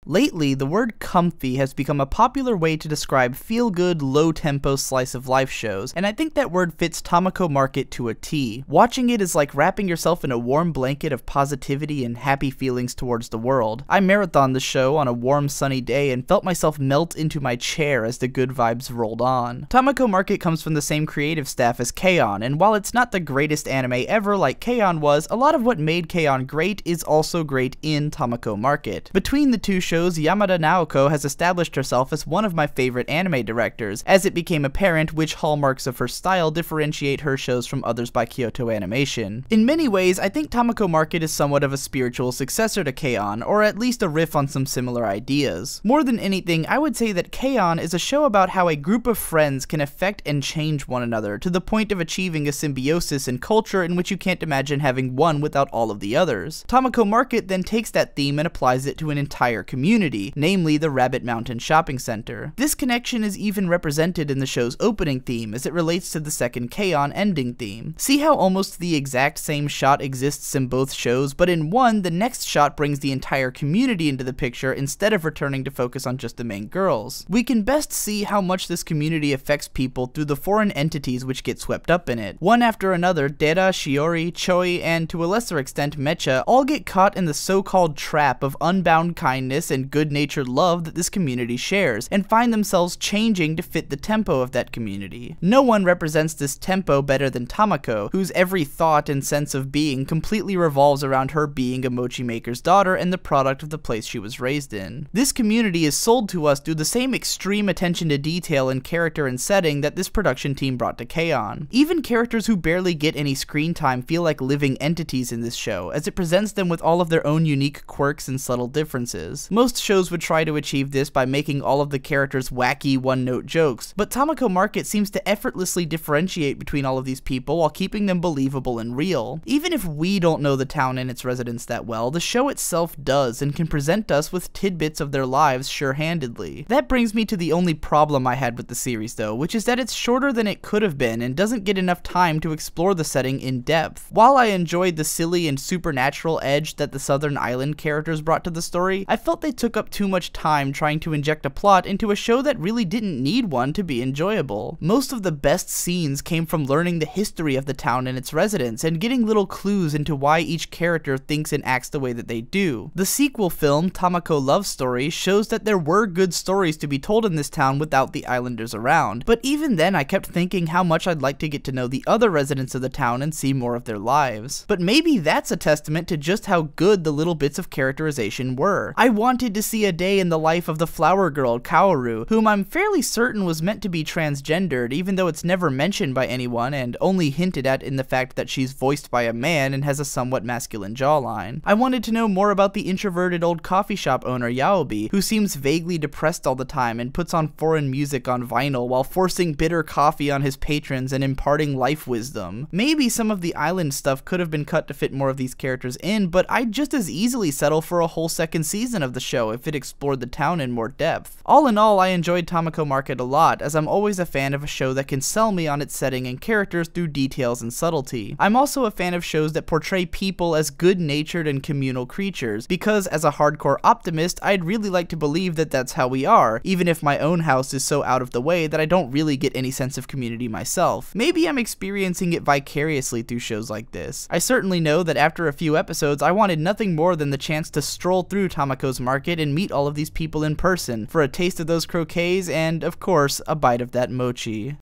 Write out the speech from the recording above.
Lately, the word comfy has become a popular way to describe feel-good, low-tempo slice-of-life shows, and I think that word fits Tamako Market to a T. Watching it is like wrapping yourself in a warm blanket of positivity and happy feelings towards the world. I marathoned the show on a warm, sunny day and felt myself melt into my chair as the good vibes rolled on. Tamako Market comes from the same creative staff as K-On!, and while it's not the greatest anime ever like K-On! Was, a lot of what made K-On! Great is also great in Tamako Market. Between the two shows, Yamada Naoko has established herself as one of my favorite anime directors, as it became apparent which hallmarks of her style differentiate her shows from others by Kyoto Animation. In many ways, I think Tamako Market is somewhat of a spiritual successor to K-On!, or at least a riff on some similar ideas. More than anything, I would say that K-On! Is a show about how a group of friends can affect and change one another to the point of achieving a symbiosis and culture in which you can't imagine having one without all of the others. Tamako Market then takes that theme and applies it to an entire community, namely the Rabbit Mountain Shopping Center. This connection is even represented in the show's opening theme as it relates to the second K-On! Ending theme. See how almost the exact same shot exists in both shows, but in one, the next shot brings the entire community into the picture instead of returning to focus on just the main girls. We can best see how much this community affects people through the foreign entities which get swept up in it. One after another, Dera, Shiori, Choi, and to a lesser extent Mecha all get caught in the so-called trap of unbound kindness and good-natured love that this community shares, and find themselves changing to fit the tempo of that community. No one represents this tempo better than Tamako, whose every thought and sense of being completely revolves around her being a mochi maker's daughter and the product of the place she was raised in. This community is sold to us through the same extreme attention to detail in character and setting that this production team brought to K-On! Even characters who barely get any screen time feel like living entities in this show, as it presents them with all of their own unique quirks and subtle differences. Most shows would try to achieve this by making all of the characters wacky one-note jokes, but Tamako Market seems to effortlessly differentiate between all of these people while keeping them believable and real. Even if we don't know the town and its residents that well, the show itself does and can present us with tidbits of their lives sure-handedly. That brings me to the only problem I had with the series though, which is that it's shorter than it could have been and doesn't get enough time to explore the setting in depth. While I enjoyed the silly and supernatural edge that the Southern Island characters brought to the story, I felt they took up too much time trying to inject a plot into a show that really didn't need one to be enjoyable. Most of the best scenes came from learning the history of the town and its residents, and getting little clues into why each character thinks and acts the way that they do. The sequel film, Tamako Love Story, shows that there were good stories to be told in this town without the islanders around, but even then I kept thinking how much I'd like to get to know the other residents of the town and see more of their lives. But maybe that's a testament to just how good the little bits of characterization were. I wanted to see a day in the life of the flower girl, Kaoru, whom I'm fairly certain was meant to be transgendered, even though it's never mentioned by anyone and only hinted at in the fact that she's voiced by a man and has a somewhat masculine jawline. I wanted to know more about the introverted old coffee shop owner Yaobi, who seems vaguely depressed all the time and puts on foreign music on vinyl while forcing bitter coffee on his patrons and imparting life wisdom. Maybe some of the island stuff could have been cut to fit more of these characters in, but I'd just as easily settle for a whole second season of the show if it explored the town in more depth. All in all, I enjoyed Tamako Market a lot, as I'm always a fan of a show that can sell me on its setting and characters through details and subtlety. I'm also a fan of shows that portray people as good-natured and communal creatures, because as a hardcore optimist, I'd really like to believe that that's how we are, even if my own house is so out of the way that I don't really get any sense of community myself. Maybe I'm experiencing it vicariously through shows like this. I certainly know that after a few episodes, I wanted nothing more than the chance to stroll through Tamako's Market and meet all of these people in person, for a taste of those croquets and, of course, a bite of that mochi.